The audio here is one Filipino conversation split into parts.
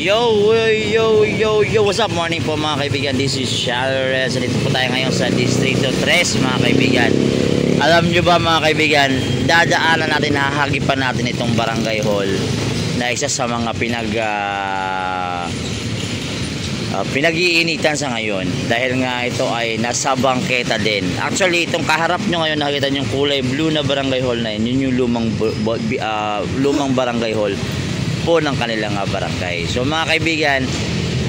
What's up? Morning po mga kaibigan. This is Shalores. Dito po tayo ngayon sa Distrito 3 mga kaibigan. Alam nyo ba mga kaibigan, dadaanan natin, hahagipan natin itong barangay hall na isa sa mga pinag-iinitan sa ngayon dahil nga ito ay nasa bangketa din. Actually, itong kaharap nyo ngayon, nakikita nyo yung kulay blue na barangay hall na yun, yung lumang barangay hall po ng kanilang barangay. So mga kaibigan,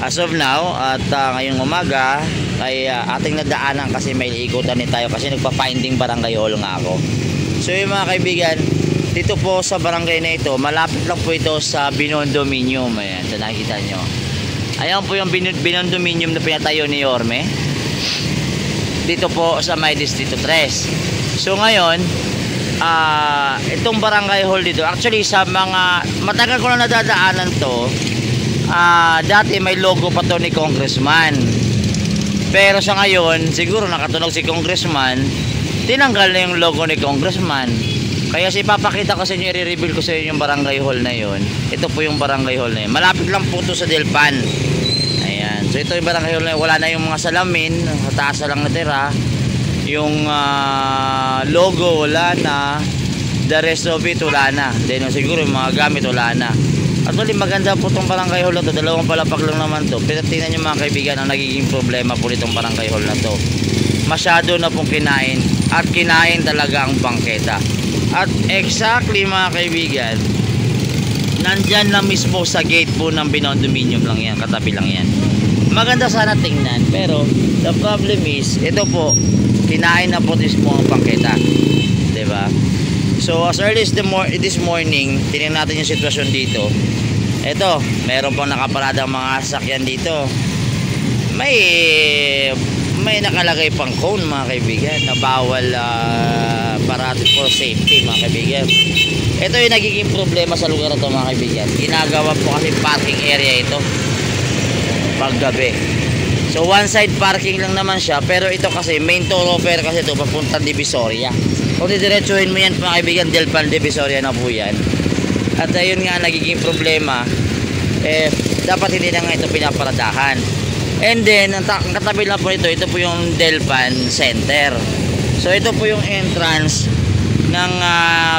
as of now at ngayong umaga ay ating nadaanan kasi may ikutan din tayo kasi nagpa-finding barangay hall nga ako. So yung mga kaibigan, dito po sa barangay na ito, malapit lang po ito sa Binondominium. Ayan, so nakikita nyo. Ayan po yung Binondominium na pinatayo ni Yorme dito po sa may Distrito 3. So ngayon, itong barangay hall dito, actually sa mga matagal ko na nadadaanan to, dati may logo pa to ni Congressman, pero sa ngayon siguro nakatunog si Congressman, tinanggal na yung logo ni Congressman. Kaya ipapakita ko sa inyo, i-reveal ko sa inyo yung barangay hall na yun. Ito po yung barangay hall na yun, malapit lang po to sa Delpan. Ayan, so ito yung barangay hall na yun. Wala na yung mga salamin, sa taas lang natira. Yung logo wala na, the rest of it wala na. Then siguro yung mga gamit wala na. Actually maganda po itong barangay hall na to, dalawang palapag lang naman to. Pero tingnan nyo mga kaibigan, ang nagiging problema po itong barangay hall na to, masyado na pong kinain, at kinain talaga ang bangketa. At exactly mga kaibigan, nandyan lang mismo sa gate po ng Binondominium lang yan, katabi lang yan. Maganda sana tingnan, pero the problem is, ito po, kinain na po mismo ang bangketa, diba? So as early as this morning, tingnan natin yung sitwasyon dito. Ito, meron pang nakaparadang mga sasakyan dito. May nakalagay pang cone mga kaibigan na bawal para for safety mga kaibigan. Ito yung nagiging problema sa lugar na ito mga kaibigan. Ginagawa po kasi parking area ito paggabi. So one side parking lang naman siya, pero ito kasi main thoroughfare kasi ito papuntang Divisoria. Kung didiretsuhin mo yan mga kaibigan, Delpan Divisoria na po yan. At ayun nga nagiging problema, dapat hindi na nga ito pinaparadahan. And then ang katabi lang po ito po yung Delpan Center. So ito po yung entrance ng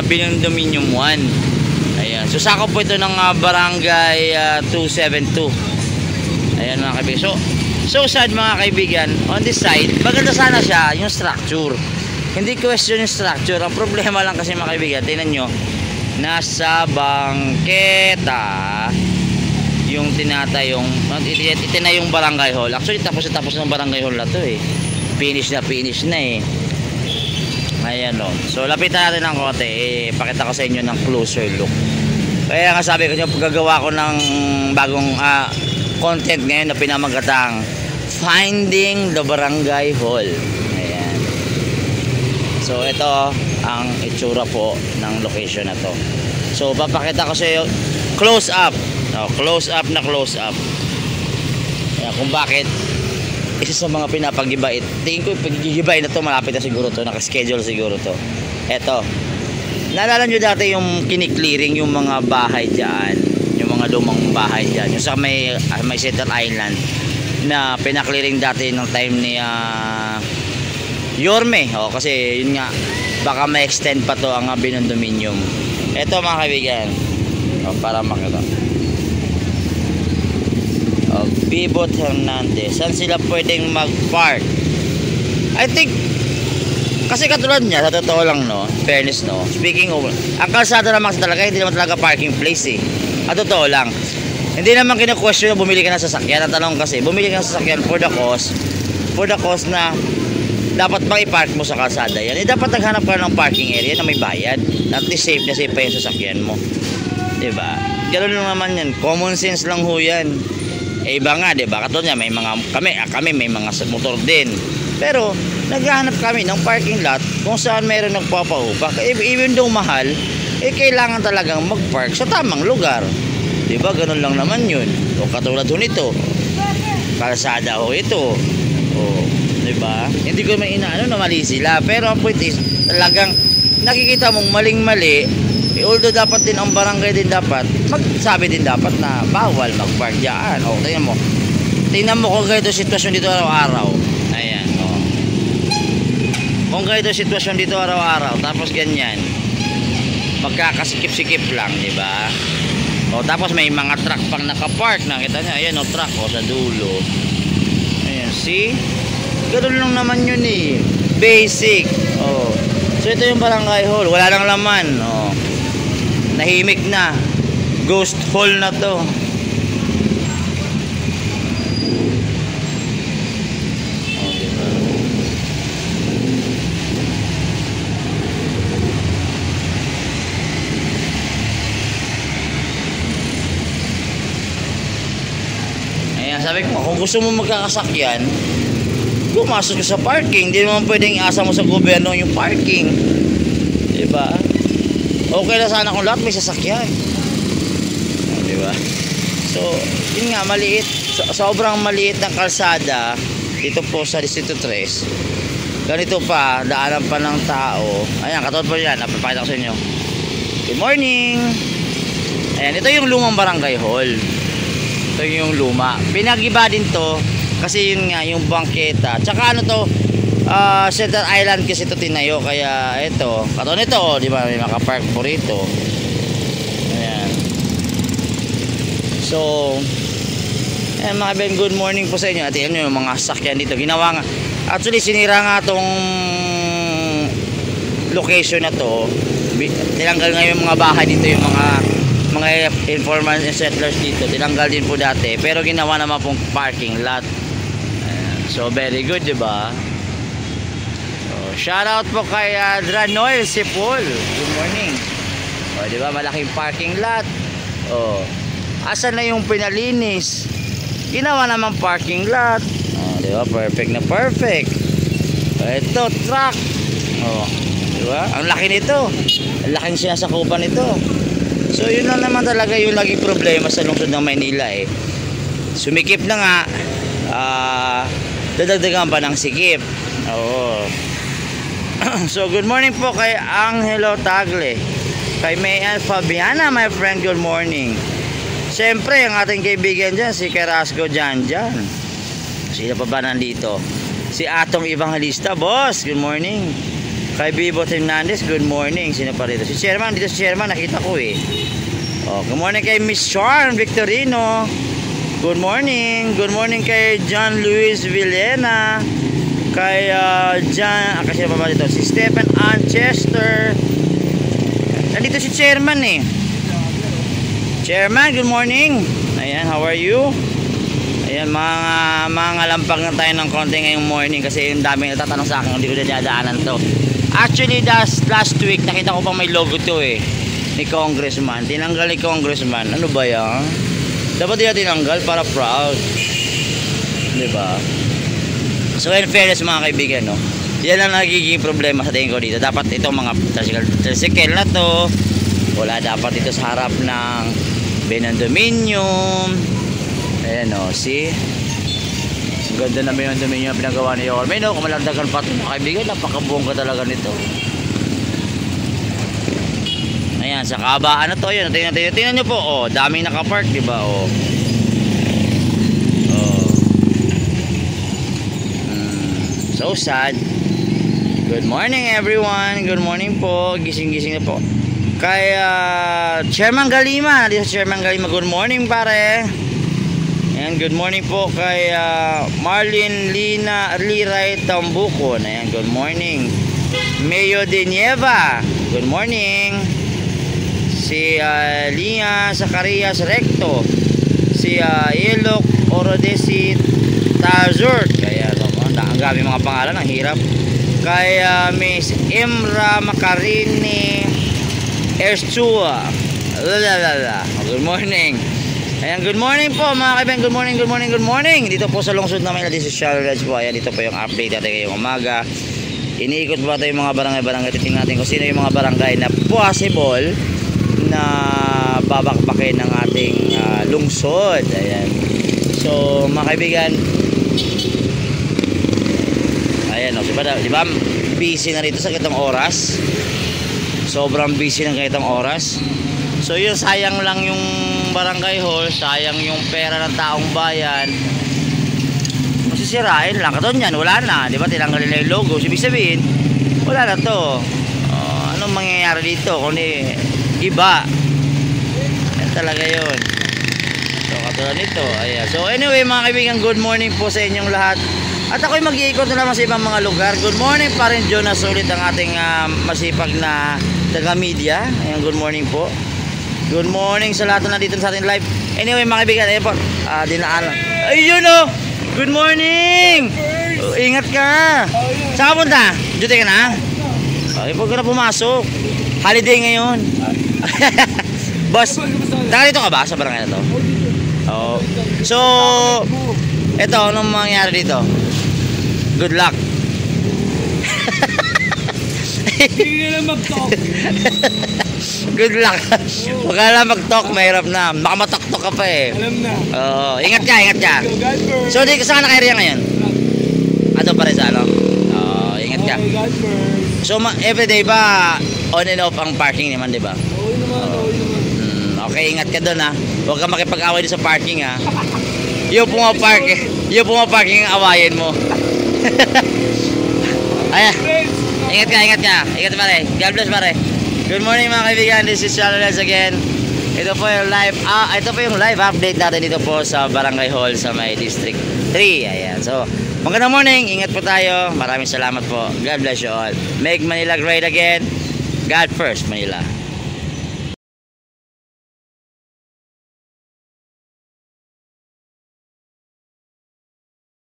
Binondominium 1. Ayan, so sakop po ito ng barangay 272. Ayan mga kaibigan. So sad mga kaibigan, on this side, maganda sana siya yung structure. Hindi question yung structure. Ang problema lang kasi mga kaibigan, tingnan nyo, nasa bangketa yung tinatayong itinayong barangay hall. Actually tapos ng barangay hall na to finish na ayan o. So lapitan natin ng konti, pakita ko sa inyo ng closer look. Kaya nga sabi ko nyo, gagawa ko ng bagong content ngayon na pinamagatang Finding the Barangay Hall. Ayan. So ito ang itsura po ng location na to. So papakita ko sa iyo close up. Close up. Ayan, kung bakit isa sa mga pinapag-gibait. Tingin ko pag-gibay na to, malapit na siguro to, naka-schedule siguro to. Ito. Naalala nyo dati yung kiniklearing yung mga bahay dyan, yung mga lumang bahay dyan, yung sa may Center Island na pinaklearing dati ng time ni Yorme. Kasi yun nga, baka ma-extend pa to ang Binondominium. Ito mga kaibigan, para makita. Bibot Hernandez, saan sila pwedeng mag-park? I think kasi katulad niya, sa totoo lang no, fairness no, speaking of, ang kalsada naman talaga, hindi naman talaga parking place at totoo lang, hindi naman kina-question na bumili ka ng sasakyan. Ang tanong kasi, bumili ka ng sasakyan for the cost na dapat bang i-park mo sa kalsada yan, dapat naghanap ka ng parking area na may bayad, at least safe na safe pa yung sasakyan mo, diba? Ganoon lang naman yan, common sense lang ho yan. Iba nga, diba? Katulad niya, may mga kami may mga motor din. Pero naghahanap kami ng parking lot kung saan meron nagpapaupa. Even though mahal, kailangan talagang mag-park sa tamang lugar. Diba? Ganun lang naman yun. O katulad ho nito, kalsada ho ito. O, diba? Hindi ko may inaano na mali sila. Pero ang point is, talagang nakikita mong maling-mali, although dapat din ang barangay din dapat magsabi din dapat na bawal mag-park diyan. O, tingnan mo kung ganito sitwasyon dito araw-araw. Ayan, o. Kung ganito sitwasyon dito araw-araw, tapos ganyan, magkakasikip-sikip lang, di ba? O, tapos may mga truck pang nakapark, nakita nyo, ayan o, truck o, sa dulo. Ayan, see? Ganun lang naman yun eh. Basic. O. So, ito yung barangay hall. Wala lang laman. O. Nahimik na. Ghost hall na to. Sabi ko, kung gusto mo magkakasakyan, pumasok ka sa parking. Hindi naman pwedeng iasa mo sa gobyerno yung parking. Diba? Okay na sana kung lahat may sasakyan. Diba? So, yun nga, maliit. Sobrang maliit ng kalsada dito po sa Distrito 3. Ganito pa, daanan pa ng tao. Ayan, katulad po yan. Napapakita ko sa inyo. Good morning! Ayan, ito yung lumang barangay hall. Ito yung luma. Pinagiba din to kasi yun nga yung bangketa. Tsaka ano to, Center Island kasi ito tinayo, kaya ito, katulad nito, oh, di ba, may makapark po rito. Ayan. So, ayan mga Ben, good morning po sa inyo. At yan yung mga sakyan dito. Ginawa nga, actually sinira nga tong location na to. Tinanggal nga yung mga bahay dito, yung mga informants and settlers dito, tinanggal din po dati, pero ginawa naman pong parking lot. Ayan. So very good, diba? So, shout out po kay Dranoy Sipol. Good morning. O, diba, malaking parking lot. O, asan na yung pinalinis? Ginawa naman parking lot. O, diba, perfect na perfect. O, ito, truck. O, diba, ang laki nito, ang laking sinasakupan nito. So yun lang naman talaga yung laging problema sa lungsod ng Maynila eh. Sumikip na nga, dadagdagan pa ng sikip. Oo. So good morning po kay Angelo Tagle, kay Mayan Fabiana, my friend, good morning. Siyempre ang ating kaibigan dyan, si Carrasco Janjan. Sino pa ba nandito? Si Atong Evangelista, boss, good morning. Kay Bibo Hernandez, good morning. Sino pa rito? Si Chairman, dito si Chairman, nakita ko eh. Oh, good morning kay Miss Charm Victorino. Good morning. Good morning kay John Luis Villena. Kay John, kasi pa ba dito? Si Stephen Anchester. Nandito si Chairman eh. Chairman, good morning. Ayan, how are you? Ayan, mga lampag na tayo ng konti ngayong morning kasi yung daming natatanong sa akin, hindi ko dadaanan to. Actually, last week nakita ko pang may logo to eh, ni Congressman. Tinanggal ni Congressman. Ano ba yan? Dapat nila tinanggal para proud, diba? So in fairness mga kaibigan, no, yan ang nagiging problema sa tingin ko dito. Dapat itong mga tricycle na to, wala dapat ito sa harap ng Benandominium. Ayan o, see? Ganda na may yung dominion pinagawa ni Yorme, no? Kung malandagan pa ito mga kaibigan, napakabongga talaga nito. Ayan, sa kabaan na to, yun. Tingnan nyo po, oh, daming nakapark, diba? Oh. Oh. So sad. Good morning everyone. Good morning po. Gising-gising na po. Kay Chairman Galima. Dito Chairman Galima. Good morning pare. And good morning po kay Marlene Lina Liray Tambukon. Ayan, good morning. Mayo de Nieva. Good morning. Si Lia Zacarias Recto. Si Elok Orodesi Tazurt. Kaya ang gabi mga pangalan, ang hirap. Kay Miss Imra Macarini Erstua. Good morning. Ayan, good morning po mga kaibigan. Good morning, good morning, good morning. Dito po sa lungsod na Maynila, dito sa Shalreds po. Ayan, dito po yung update natin ngayong umaga. Iniikot po tayo yung mga barangay-barangay. Titingnan natin kung sino yung mga barangay na possible na babakbakin ng ating lungsod. Ayan. So mga kaibigan, ayan o, diba busy na rito sa kitang oras. Sobrang busy ng ganitong oras. So yun, sayang lang yung barangay hall, sayang yung pera ng taong bayan. Masisirain lang. Katulad yan, wala na. Di ba? Tinanggalin na yung logo. Ibig sabihin, wala na to. Anong mangyayari dito? Kundi iba. Yan talaga yun. So katulad nito. Ayan. So anyway mga kaibigan, good morning po sa inyong lahat. At ako'y mag-iikot na naman sa ibang mga lugar. Good morning pa rin, Jonas, ulit ang ating masipag na taga-media. Ayan, good morning po. Good morning sa lahat na nandito sa ating live. Anyway mga kaibigan, ayan po, dinaanan. Ayun o! Good morning! Ingat ka! Saan ka punta? Duty ka na? Okay, huwag ka na pumasok. Holiday ngayon. Boss, taga dito ka ba sa barangay na to? Oh. So, eto, anong mangyari dito? Good luck. Hindi na lang mag-talk. Good luck. Huwag ka lang mag-talk, mahirap na. Baka matok-tok ka pa eh. Alam na. Oo, ingat ka, ingat ka. God first. So, saan ka na-area ngayon? Ato pa rin sa ano? Oo, ingat ka. Okay, God first. So, everyday ba on and off ang parking naman, di ba? Okay naman. Okay, ingat ka doon ha. Huwag ka makipag-away doon sa parking ha. Yung pumaparking ang awayin mo. Ayan. Ingat ka, ingat ka. Ingat pare. God bless pare. Good morning mga kaibigan. This is Charles again. Ito po yung live update natin dito po sa Barangay Hall sa may District 3. Ayan. So, magandang morning. Ingat po tayo. Maraming salamat po. God bless you all. Make Manila great again. God first, Manila.